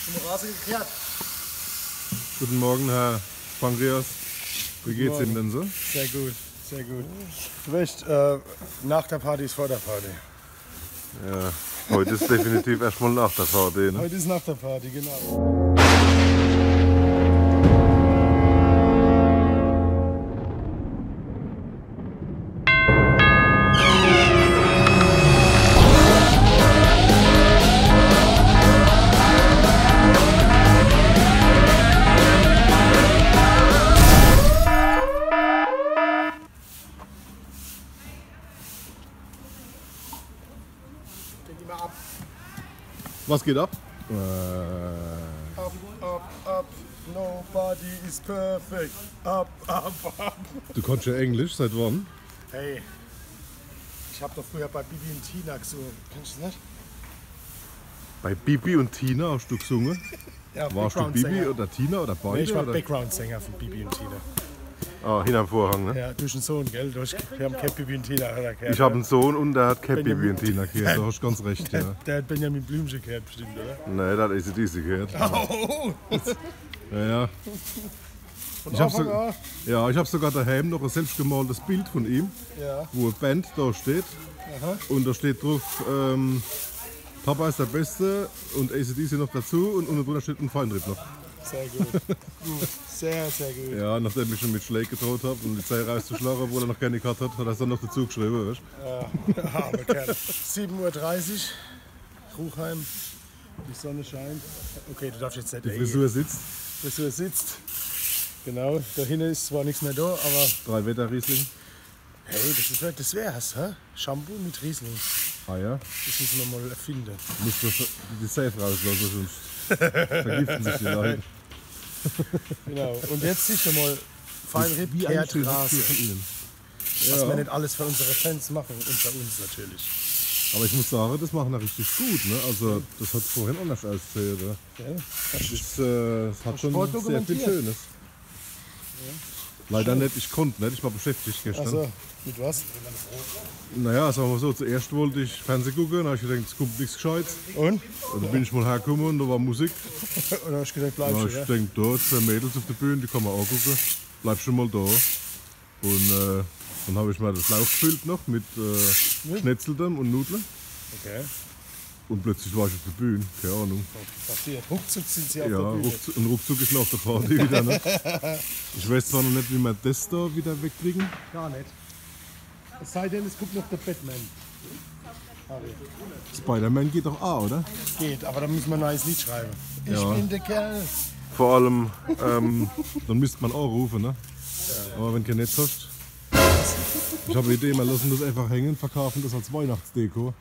Zum Rasen gekehrt. Guten Morgen, Herr Pankreas. Wie geht's Ihnen denn so? Sehr gut, sehr gut. Du weißt, nach der Party ist vor der Party. Ja, heute ist definitiv erstmal nach der Party. Ne? Heute ist nach der Party, genau. Ab. Was geht ab? Up, up, up. Nobody is perfect. Up, up, up. Du kannst ja Englisch, seit wann? Hey, ich hab doch früher bei Bibi und Tina gesungen. Kennst du das nicht? Bei Bibi und Tina hast du gesungen? Ja, Warst du Bibi oder Tina oder beide? Nee, ich war oder? Background-Sänger von Bibi und Tina. Ah, hinterm Vorhang, ne? Ja, durch den Sohn, gell? Wir haben Cat Bibi und Tina gehört. Ich habe einen Sohn und der hat Cat Bibi und Tina gehört. Da hast du ganz recht, ja. Der hat Benjamin Blümchen gehört bestimmt, oder? Nein, der hat ACDC gehört. Oh. Ja, ja. Ich habe sogar daheim noch ein selbstgemaltes Bild von ihm, ja. wo eine Band da steht. Aha. Und da steht drauf, Papa ist der Beste und ACDC noch dazu und unten drunter steht ein Feinripp noch. Sehr gut. Gut. Sehr, sehr gut. Ja, nachdem ich schon mit Schläge gedroht habe und die Zeit rauszuschlagen, obwohl er noch keine Karte hat, hat er es dann noch dazu geschrieben, weißt du? Ja, aber Kerl. 7:30 Uhr, Ruchheim, die Sonne scheint. Okay, du darfst jetzt nicht. Die Frisur sitzt. Die Frisur sitzt. Genau, da hinten ist zwar nichts mehr da, aber. 3 Wetter-Riesling. Hey, das wär's, hä? Shampoo mit Riesling. Ah ja? Das müssen wir mal erfinden. Musst du die Safe rauslassen, sonst vergiften sich die Leute. Genau, und jetzt sicher mal Feinripp, kehrt Rasen. Was wir nicht alles für unsere Fans machen und für uns natürlich. Aber ich muss sagen, das machen wir richtig gut. Ne? Also das hat vorhin anders ausgesehen. Ja? Das hat schon sehr viel Schönes. Ja. Leider nicht, ich konnte nicht, ich war beschäftigt gestern. Also, mit was? Naja, sagen wir so, zuerst wollte ich Fernsehen gucken, dann habe ich gedacht, es kommt nichts Gescheites. Und? Und dann bin ich mal hergekommen und da war Musik. Und dann habe ich gedacht, bleib schon, ich denke, da 2 Mädels auf der Bühne, die kann man auch gucken. Bleib schon mal da. Und dann habe ich mir das Lauch gefüllt noch mit Schnetzeltem und Nudeln. Okay. Und plötzlich war ich auf der Bühne, keine Ahnung. Passiert. Ruckzuck sind sie auf der Bühne. Ja, und ruckzuck ist noch auf der Party wieder. Ne? Ich weiß zwar noch nicht, wie wir das da wieder wegkriegen. Gar nicht. Es sei denn, es kommt noch der Batman. Spider-Man geht doch auch, oder? Geht, aber da müssen wir ein neues Lied schreiben. Ich bin der Kerl. Vor allem, dann müsste man auch rufen, ne? Ja. Aber wenn du kein Netz hast. Ich habe eine Idee, wir lassen das einfach hängen, verkaufen das als Weihnachtsdeko.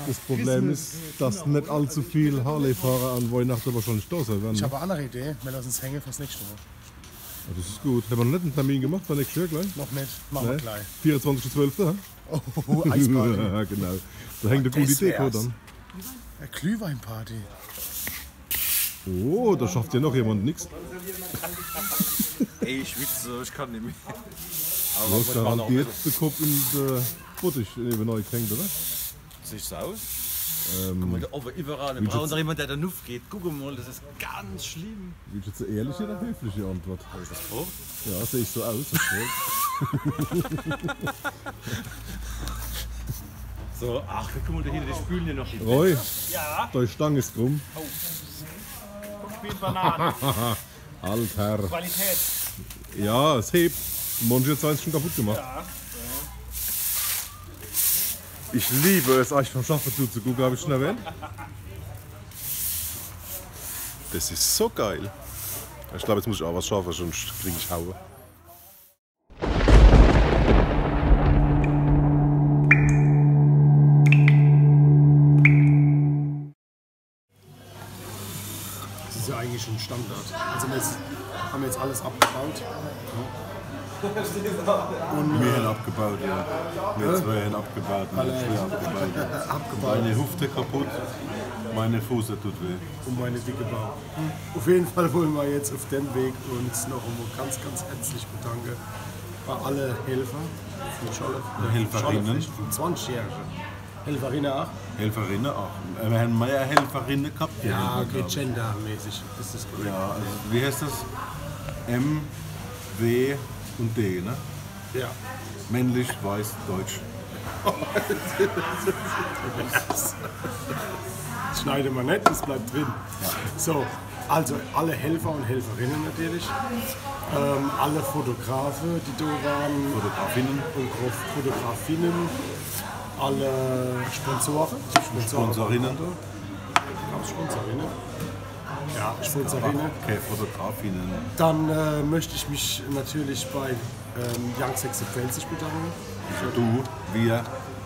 Das Problem ist, dass nicht allzu viele Harley-Fahrer an Weihnachten wahrscheinlich da sein werden. Ich habe eine andere Idee, wir lassen es hängen fürs nächste Mal. Ja, das ist gut. Haben wir noch nicht einen Termin gemacht für nächstes Jahr gleich? Noch nicht, machen wir gleich. 24.12. Oh, Eisparty. Ja, genau. Da hängt eine gute Deko dann. Eine Glühweinparty. Oh, da schafft ja noch jemand nichts. Ey, ich schwitze, ich kann nicht mehr. Du hast garantiert den Kopf in den Bottich neben euch hängt, oder? Sieht so aus? Guck mal, da oben überall. Wir brauchen doch jemanden, der da nuff geht. Guck mal, das ist ganz schlimm. Willst du jetzt eine ehrliche oder höfliche Antwort? Habe ich das vor? Ja, sehe ich so aus. So, ach, guck mal, da hinten, die spülen hier noch. Roy, ja? deine Stange ist krumm. Oh. Guck, wie Bananen. Alter. Qualität. Ja, es hebt. Manche hat es schon kaputt gemacht. Ja. Ich liebe es, euch vom Schaffen zuzugucken, habe ich schon erwähnt. Das ist so geil. Ich glaube, jetzt muss ich auch was schaffen, sonst kriege ich Haue. Das ist ja eigentlich schon Standard. Also wir haben jetzt alles abgebaut. Und wir haben abgebaut, ja. Wir zwei haben abgebaut, abgebaut. Meine Hüfte kaputt, meine Fuß tut weh. Und meine dicke Bauch. Auf jeden Fall wollen wir jetzt auf dem Weg uns noch einmal ganz, ganz herzlich bedanken bei allen Helfer von Scholle, Helferinnen. von 20-Jährigen. Helferinnen auch? Helferinnen auch. Wir haben mehr Helferinnen gehabt. Ja, okay, gendermäßig ist das korrekt. Ja, also wie heißt das? M, W und D, ne? Ja. Männlich, weiß, deutsch. Das schneidet man nicht, das bleibt drin. Ja. So, also alle Helfer und Helferinnen natürlich. Alle Fotografen, die da waren. Fotografinnen. Und Fotografinnen. Alle Sponsoren. Sponsorinnen. Sponsorinnen. Ja, Sponsorinnen. Okay, Fotografinnen. Dann möchte ich mich natürlich bei Young 56 bedanken. Also du, wir,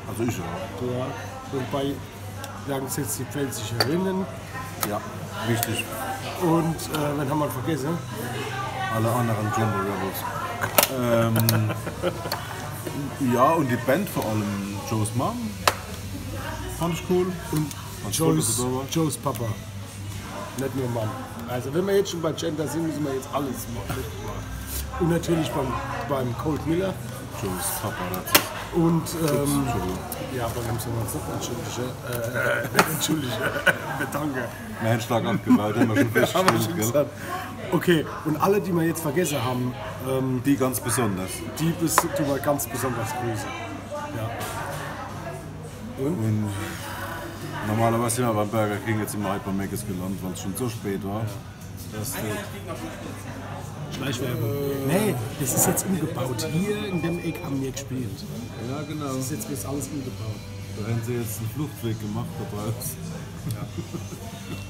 also ich auch. Ja. Und bei Young 56erinnen. Ja, wichtig. Und wen haben wir vergessen? Alle anderen Gender Rebels. Ja, und die Band vor allem. Joe's Mom. Fand ich cool. Und Joe's Papa. Nicht nur Mann. Also wenn wir jetzt schon bei Gender sind, müssen wir jetzt alles machen. Und natürlich beim Colt Miller. Joe's Papa, das ist. Und ja, bei wem soll man uns noch entschuldigen? Danke. Mein Handschlag abgebaut, haben wir schon festgestellt, gell? Okay, und alle, die wir jetzt vergessen haben, Die ganz besonders. die tun wir ganz besonders grüßen. Ja. Und normalerweise sind wir beim Burger King, jetzt sind wir halt bei Mc's gelandet, weil es schon so spät war. Dass Schleichwerbung. Nee, das ist jetzt umgebaut. Hier in dem Eck haben wir gespielt. ja, genau. Das ist jetzt alles umgebaut. Da haben sie jetzt einen Fluchtweg gemacht da draußen.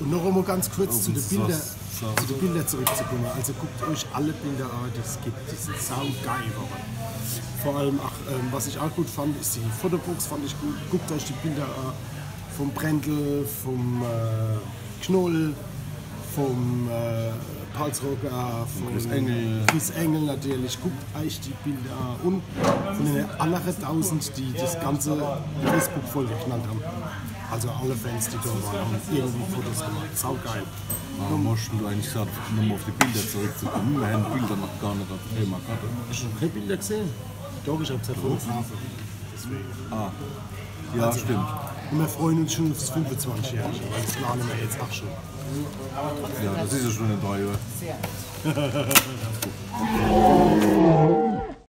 Und noch einmal ganz kurz zu den das Bildern. war's. Zu den Bildern zurückzukommen. Also guckt euch alle Bilder an, die es gibt. Die sind saugeil. Vor allem, was ich auch gut fand, ist die Fotobox, fand ich gut. Guckt euch die Bilder an. Vom Brendel, vom Knoll, vom Palsrocker, von Chris Engel natürlich. Guckt euch die Bilder an. Und von den anderen 1000, die das ganze Facebook vollgeknallt haben. Also alle Fans, die da waren, haben irgendwie Fotos gemacht. Saugeil. Warum mussten du eigentlich gesagt, nur auf die Bilder zurückzukommen? Wir haben die Bilder noch gar nicht auf dem Thema gehabt. Hast du noch keine Bilder gesehen? Doch, ich habe es ja fotografiert. Deswegen. Ah, ja, stimmt. Und wir freuen uns schon aufs 25-Jährige, weil das planen wir jetzt auch schon. Ja, das ist ja schon in 3 Jahren.